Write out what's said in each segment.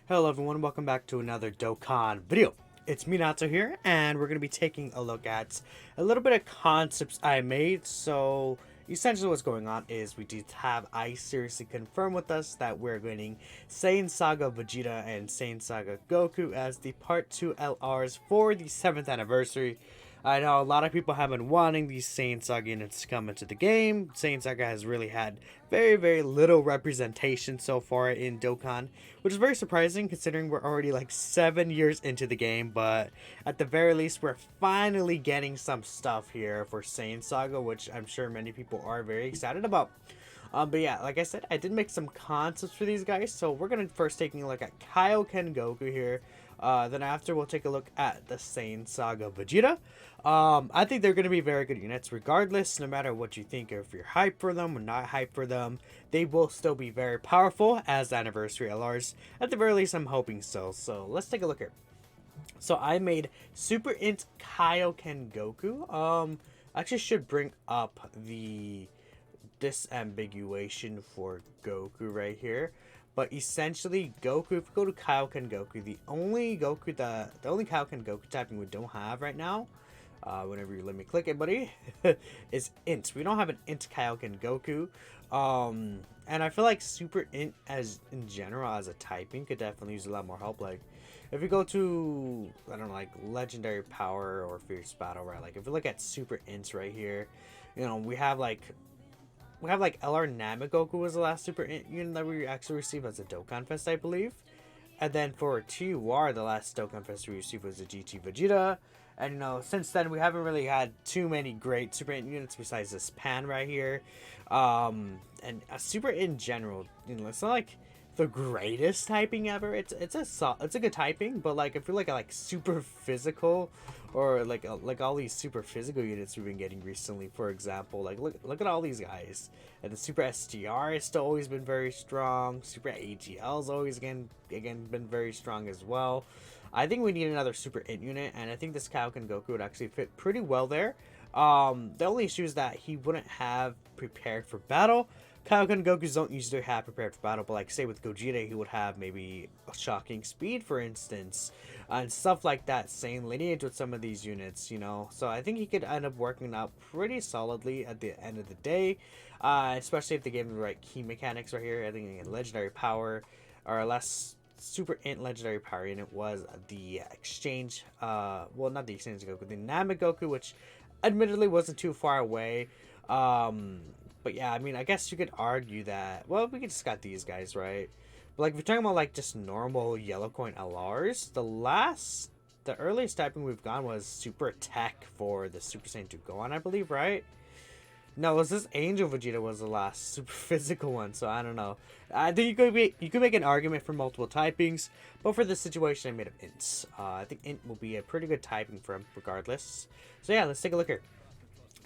Hello everyone, welcome back to another Dokkan video. It's Minato here, and we're going to be taking a look at a little bit of concepts I made. So, essentially what's going on is we did have Ice seriously confirm with us that we're getting Saiyan Saga Vegeta and Saiyan Saga Goku as the Part 2 LRs for the 7th anniversary. I know a lot of people have been wanting these Saiyan Saga units to come into the game. Saiyan Saga has really had very little representation so far in Dokkan, which is very surprising considering we're already like 7 years into the game. But at the very least, we're finally getting some stuff here for Saiyan Saga, which I'm sure many people are very excited about. But yeah, like I said, I did make some concepts for these guys. So we're going to first taking a look at Kaioken Goku here. Then after, we'll take a look at the Saiyan Saga Vegeta. I think they're going to be very good units regardless, no matter what you think, or if you're hyped for them or not hyped for them. They will still be very powerful as anniversary LRs. At the very least, I'm hoping so. So let's take a look here. So I made Super Int Kaioken Goku. I actually should bring up the disambiguation for Goku right here. But essentially, Goku, if we go to Kaioken Goku, the only Kaioken Goku typing we don't have right now, whenever you let me click it, buddy, is Int. We don't have an Int Kaioken Goku. And I feel like Super Int as in general as a typing could definitely use a lot more help. Like if we go to, I don't know, like Legendary Power or Fierce Battle, right? Like if we look at Super Ints right here, you know, we have like LR Namagoku was the last Super unit that we actually received as a Dokkan Fest, I believe. And then for TUR, the last Dokkan Fest we received was a GT Vegeta. And you know, since then we haven't really had too many great Super units besides this Pan right here. And a Super in general, you know, it's not like the greatest typing ever. It's a good typing, but like if you're like super physical, or like all these super physical units we've been getting recently, for example, like look at all these guys. And the Super STR has still always been very strong. Super AGL's always again been very strong as well. I think we need another Super Int unit, and I think this Kaioken Goku would actually fit pretty well there. The only issue is that he wouldn't have prepared for battle. Kaioken Gokus don't usually have prepared for battle, but like say with Gogeta, he would have maybe a shocking speed, for instance, and stuff like that. Same lineage with some of these units, you know. So I think he could end up working out pretty solidly at the end of the day, especially if they gave him the right key mechanics right here. I think Legendary Power, or less Super Int Legendary Power unit was the exchange, well, not the exchange Goku, the Namagoku, which admittedly wasn't too far away. But yeah, I mean, I guess you could argue that, well, we just got these guys, right? But like, if you're talking about like just normal yellow coin LRs, the earliest typing we've gone was Super Attack for the Super Saiyan 2 Gohan, I believe, right? No, was this Angel Vegeta was the last super physical one, so I don't know. I think you could make an argument for multiple typings, but for this situation I made up Ints. I think Int will be a pretty good typing for him regardless. So yeah, let's take a look here.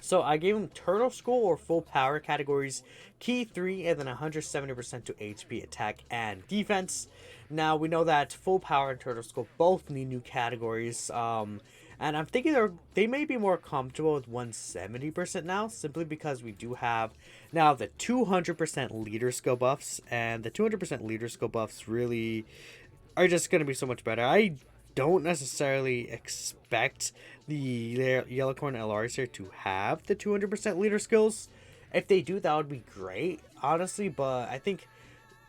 So I gave him Turtle School or Full Power categories, Key 3, and then 170% to HP, Attack, and Defense. Now, we know that Full Power and Turtle School both need new categories, and I'm thinking they may be more comfortable with 170% now, simply because we do have now the 200% leader skill buffs, and the 200% leader skill buffs really are just going to be so much better. I don't necessarily expect the Yellow Corn LRs here to have the 200% leader skills. If they do, that would be great, honestly, but I think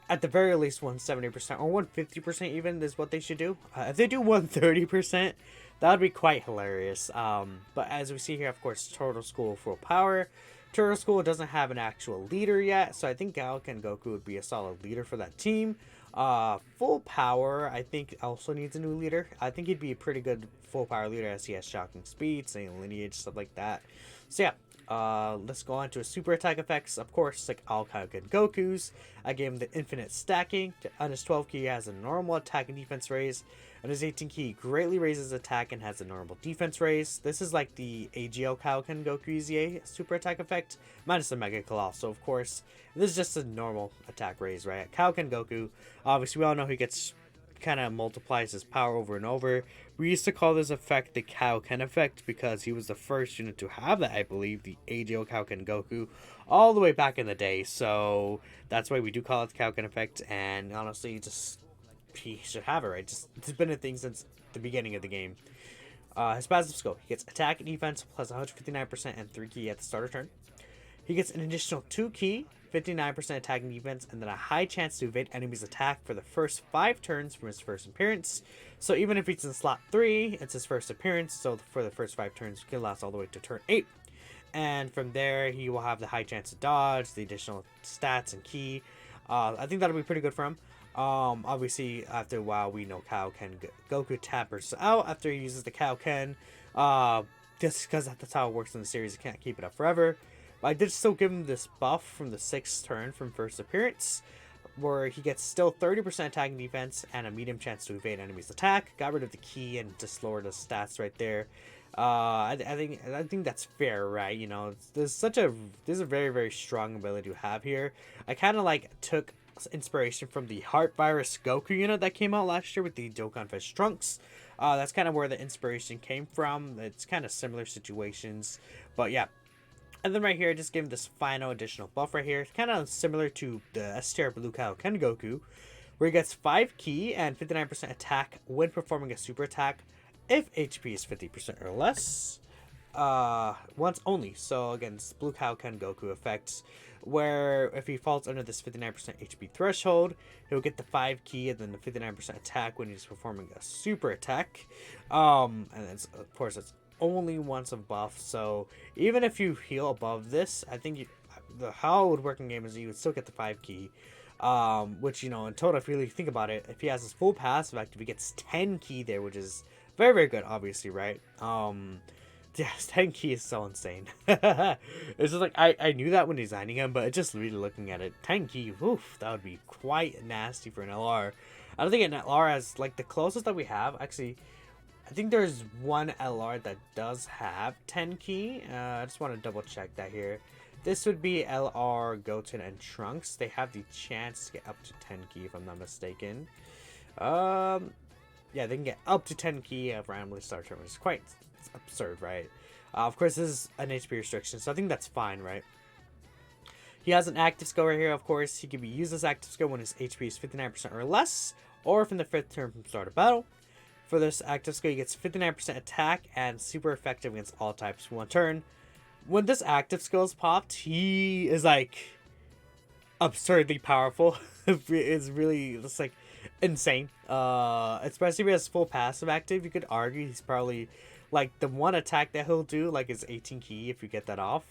at the very least 170% or 150% even is what they should do. If they do 130%, that would be quite hilarious. But as we see here, of course, Turtle School Full Power. Turtle School doesn't have an actual leader yet, so I think Kaioken Goku would be a solid leader for that team. Full Power, I think, also needs a new leader. I think he'd be a pretty good Full Power leader as he has shocking speed, same lineage, stuff like that. So yeah, let's go on to his super attack effects. Of course, like all Kaioken Gokus, I gave him the infinite stacking. On his 12 key, he has a normal attack and defense raise. On his 18 key, he greatly raises attack and has a normal defense raise. This is like the AGL Kaioken Goku EZA super attack effect, minus the Mega Colossal, of course. This is just a normal attack raise, right? Kaioken Goku, obviously we all know he gets kind of multiplies his power over and over. We used to call this effect the Kaioken effect because he was the first unit to have that, I believe, the AGO Kaioken Goku, all the way back in the day. So that's why we do call it the Kaioken effect. And honestly, just he should have it, right? Just it's been a thing since the beginning of the game. His passive skill, he gets attack and defense plus 159% and 3 ki at the start of turn. He gets an additional 2 ki, 59% attack and defense, and then a high chance to evade enemies' attack for the first 5 turns from his first appearance. So even if he's in slot 3, it's his first appearance, so for the first 5 turns, it can last all the way to turn 8. And from there, he will have the high chance to dodge, the additional stats and ki. I think that'll be pretty good for him. Obviously, after a while, we know Kaioken Goku tappers out after he uses the Kaioken. Just because that's how it works in the series, you can't keep it up forever. But I did still give him this buff from the 6th turn from first appearance, where he gets still 30% attack and defense and a medium chance to evade enemies' attack. Got rid of the ki and just lowered the stats right there. I think that's fair, right? You know, there's a very, very strong ability to have here. I kind of like took inspiration from the Heart Virus Goku unit that came out last year with the Dokkan Fish Trunks. That's kind of where the inspiration came from. It's kind of similar situations, but yeah. And then right here, just give him this final additional buff right here. Kind of similar to the S-tier Blue Kaioken Goku, where he gets 5 ki and 59% attack when performing a super attack if HP is 50% or less. Once only. So again, it's Blue Kaioken Goku effects, where if he falls under this 59% HP threshold, he'll get the 5 ki and then the 59% attack when he's performing a super attack. And it's, of course, it's only once a buff, so even if you heal above this, I think how it would work in game is you would still get the 5 ki. Which, you know, in total, if you really think about it, if he has his full passive active, he gets 10 ki there, which is very, very good, obviously, right? Yes, 10 ki is so insane. It's just like, I knew that when designing him, but just really looking at it, 10 ki, oof, that would be quite nasty for an LR. I don't think an LR has, like, the closest that we have, actually, I think there's one LR that does have 10 ki. I just want to double check that here. This would be LR, Goten, and Trunks. They have the chance to get up to 10 ki, if I'm not mistaken. Yeah, they can get up to 10 ki of randomly start turn, which is quite absurd, right? Of course, this is an HP restriction, so I think that's fine, right? He has an active skill right here, of course. He can be used as active skill when his HP is 59% or less, or from the 5th turn from start of battle. For this active skill, he gets 59% attack and super effective against all types for 1 turn. When this active skill is popped, he is like absurdly powerful. It's really just like insane. Especially if he has full passive active, you could argue he's probably like the one attack that he'll do, like his 18 ki if you get that off,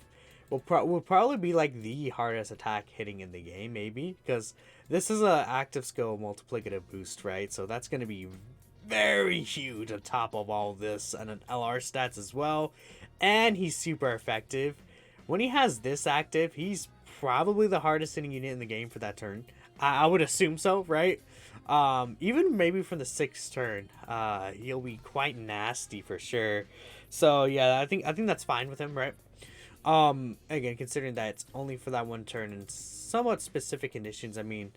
will probably be like the hardest attack hitting in the game, maybe, because this is a active skill multiplicative boost, right? So that's going to be very huge on top of all of this, and an LR stats as well, and he's super effective. When he has this active, he's probably the hardest hitting unit in the game for that turn. I would assume so, right? Even maybe from the 6th turn, he'll be quite nasty for sure. So yeah, I think that's fine with him, right? Again, considering that it's only for that 1 turn and somewhat specific conditions, I mean,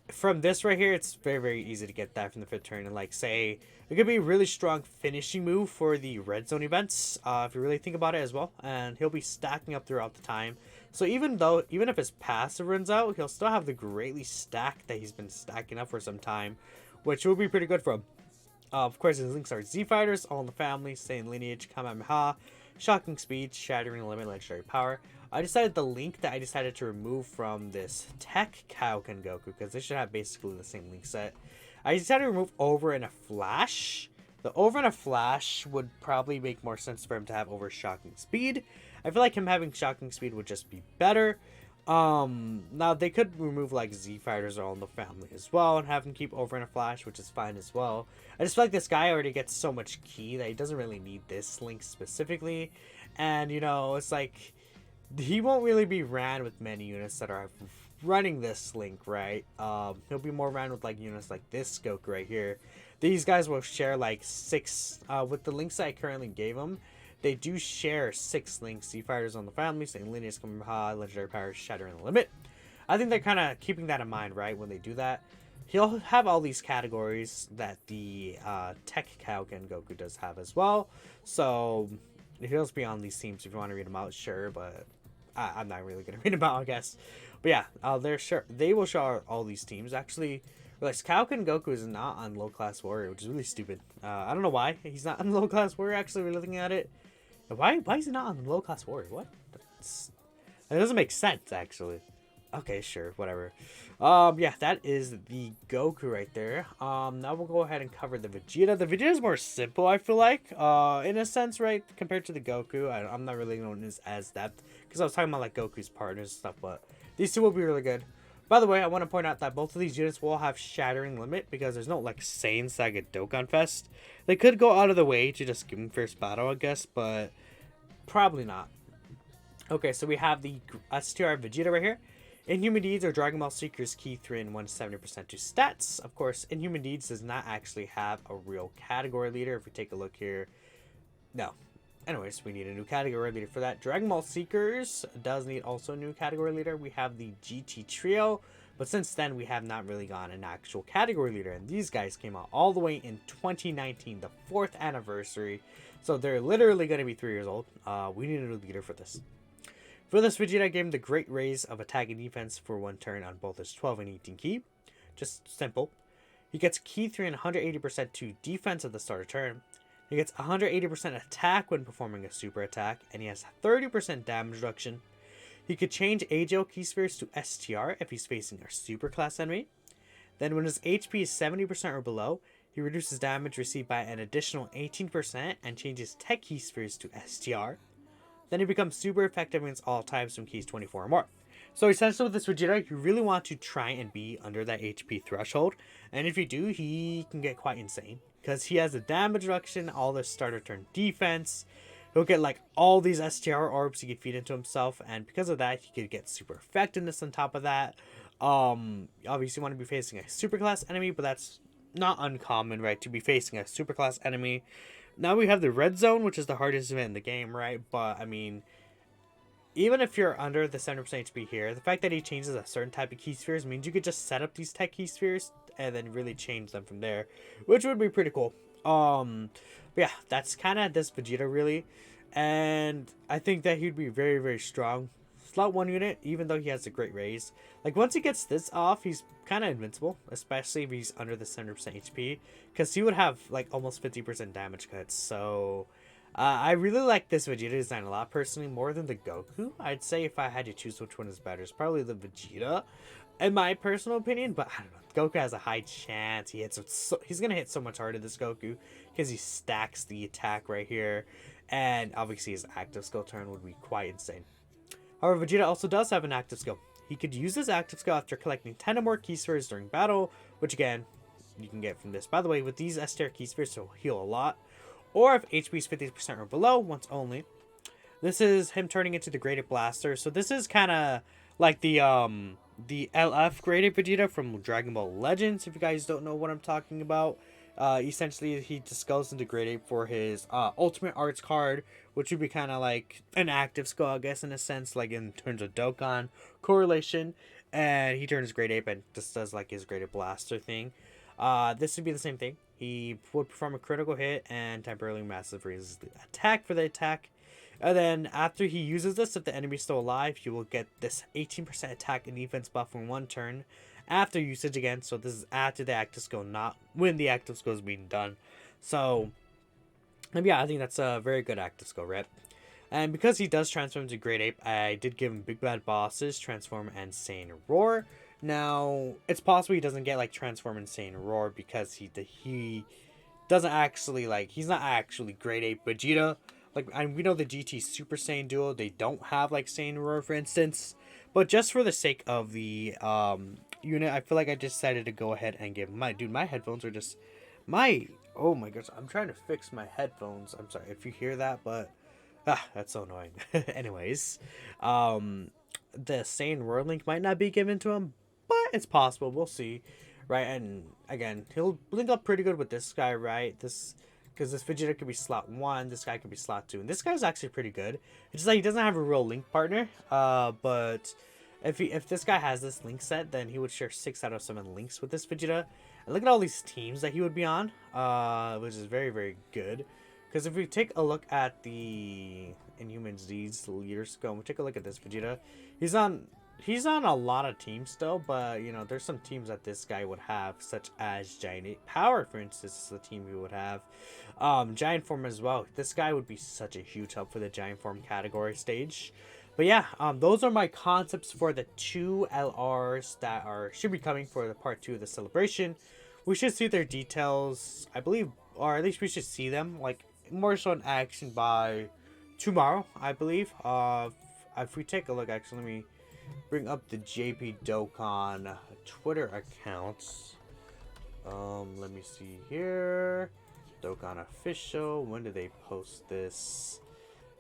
from this right here, it's very, very easy to get that from the 5th turn. And like, say, it could be a really strong finishing move for the red zone events, if you really think about it as well. And he'll be stacking up throughout the time. So even if his passive runs out, he'll still have the greatly stacked that he's been stacking up for some time, which will be pretty good for him. Of course, his links are Z Fighters, All in the Family, Saiyan Lineage, Kamehameha, Shocking Speed, Shattering the Limit, Legendary Power. I decided the link that I decided to remove from this Tech Kaioken Goku, because they should have basically the same link set. I decided to remove Over and a Flash. The Over and a Flash would probably make more sense for him to have over Shocking Speed. I feel like him having Shocking Speed would just be better. Now they could remove like Z Fighters All in the Family as well and have him keep Over and a Flash, which is fine as well. I just feel like this guy already gets so much ki that he doesn't really need this link specifically. And, you know, it's like, he won't really be ran with many units that are running this link, right? He'll be more ran with like units like this Goku right here. These guys will share like 6 with the links that I currently gave him. They do share 6 links: Z Fighters on the Family, Saiyan Lineage, Kamehameha, Legendary Power, Shattering the Limit. I think they're kind of keeping that in mind, right, when they do that. He'll have all these categories that the Tech Kaioken Goku does have as well. So he'll just be on these teams if you want to read them out, sure, but I'm not really going to read them out, I guess. But yeah, they will show all these teams. Actually, Like, Kaioken Goku is not on low class warrior, which is really stupid. I don't know why he's not on low class warrior. Actually, we're looking at it. Why is he not on low class warrior? What? That doesn't make sense, actually. Okay, sure, whatever. Yeah, that is the Goku right there. Now we'll go ahead and cover the Vegeta. The Vegeta is more simple, I feel like, in a sense, right, compared to the Goku. I'm not really known as depth, because I was talking about, like, Goku's partners and stuff, but these two will be really good. By the way, I want to point out that both of these units will have Shattering Limit, because there's no, like, Saiyan Saga Dokkan Fest. They could go out of the way to just give him first battle, I guess, but probably not. Okay, so we have the STR Vegeta right here. Inhuman Deeds or Dragon Ball Seekers key 3 and 170% to stats. Of course, Inhuman Deeds does not actually have a real category leader. If we take a look here, no. Anyways, we need a new category leader for that. Dragon Ball Seekers does need also a new category leader. We have the GT Trio, but since then we have not really gotten an actual category leader. And these guys came out all the way in 2019, the 4th anniversary. So they're literally going to be 3 years old. We need a new leader for this. For this Vegeta, I gave him the Great Raise of attack and defense for 1 turn on both his 12 and 18 key. Just simple. He gets key 3 and 180% to defense at the start of turn. He gets 180% attack when performing a super attack, and he has 30% damage reduction. He could change AGL key spheres to STR if he's facing a super class enemy. Then when his HP is 70% or below, he reduces damage received by an additional 18% and changes tech key spheres to STR. Then he becomes super effective against all types from keys 24 or more. So essentially with this Vegeta, you really want to try and be under that HP threshold. And if you do, he can get quite insane. Because he has a damage reduction, all the starter turn defense. He'll get like all these STR orbs he can feed into himself. And because of that, he could get super effectiveness on top of that. Obviously you want to be facing a super class enemy, but that's not uncommon, right? To be facing a super class enemy. Now we have the red zone, which is the hardest event in the game, right? But, I mean, even if you're under the 70% HP here, the fact that he changes a certain type of key spheres means you could just set up these tech key spheres and then really change them from there, which would be pretty cool. But yeah, that's kind of this Vegeta, really. And I think that he'd be very, very strong. Slot 1 unit, even though he has a great raise. Like, once he gets this off, he's kind of invincible, especially if he's under the 70% HP, because he would have, like, almost 50% damage cuts. So, I really like this Vegeta design a lot, personally, more than the Goku. I'd say if I had to choose which one is better, it's probably the Vegeta, in my personal opinion, but I don't know. Goku has a high chance. He's going to hit so much harder, this Goku, because he stacks the attack right here, and obviously his active skill turn would be quite insane. However, Vegeta also does have an active skill. He could use his active skill after collecting 10 or more key spheres during battle, which again, you can get from this. By the way, with these STR key spheres, he'll heal a lot. Or if HP is 50% or below, once only. This is him turning into the Graded Blaster. So this is kind of like the LF Graded Vegeta from Dragon Ball Legends, if you guys don't know what I'm talking about. Essentially, he just goes into Grade 8 for his Ultimate Arts card, which would be kind of like an active skill, I guess, in a sense, like in terms of Dokkan correlation. And he turns Grade 8 and just does like his Graded Blaster thing. This would be the same thing. He would perform a critical hit and temporarily massive raises the attack for the attack. And then after he uses this, if the enemy is still alive, he will get this 18% attack and defense buff in 1 turn after usage again. So this is after the active skill, not when the active skill is being done. So yeah, I think that's a very good active skill, right? And because he does transform into Great Ape, I did give him Big Bad Bosses, Transform, and Saiyan Roar. Now, it's possible he doesn't get like Transform and Saiyan Roar because he doesn't actually like, he's not actually Great Ape Vegeta. Like, we know the GT Super Saiyan Duo, they don't have like Saiyan Roar, for instance. But just for the sake of the unit, I feel like I decided to go ahead and give my headphones are just oh my gosh, I'm trying to fix my headphones. I'm sorry if you hear that, but that's so annoying. Anyways, the Saiyan Roar link might not be given to him, but it's possible. We'll see, right? And again, he'll link up pretty good with this guy, right? Because this Vegeta could be slot 1, this guy could be slot 2, and this guy's actually pretty good. It's just like he doesn't have a real link partner, but if this guy has this link set, then he would share 6 out of 7 links with this Vegeta. And look at all these teams that he would be on, which is very, very good. Because if we take a look at the Inhuman Deeds leader skill, we take a look at this Vegeta. He's on he's on a lot of teams still, but you know, there's some teams that this guy would have, such as Giant Power, for instance, is the team he would have. Giant Form as well. This guy would be such a huge help for the Giant Form category stage. But yeah, those are my concepts for the two LRs that should be coming for the part 2 of the celebration. We should see their details, I believe, or at least we should see them like more so in action by tomorrow, I believe. If we take a look, actually, let me bring up the JP Dokkan Twitter accounts. Let me see here. Dokkan official. When did they post this?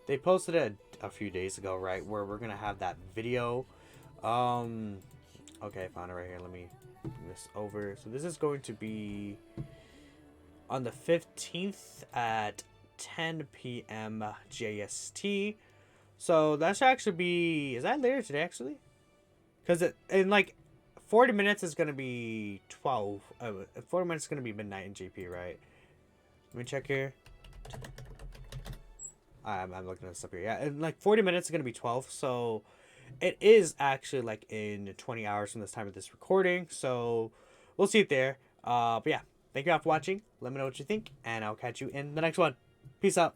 They posted it a few days ago, right? Where we're gonna have that video. Okay, I found it right here. Let me bring this over. So this is going to be on the 15th at 10 p.m. JST. So that should actually be. Is that later today, actually? Because in like 40 minutes is going to be 12. 40 minutes is going to be midnight in GP, right? Let me check here. I'm looking this up here. Yeah, in like 40 minutes is going to be 12. So it is actually like in 20 hours from this time of this recording. So we'll see it there. But yeah, thank you all for watching. Let me know what you think, and I'll catch you in the next one. Peace out.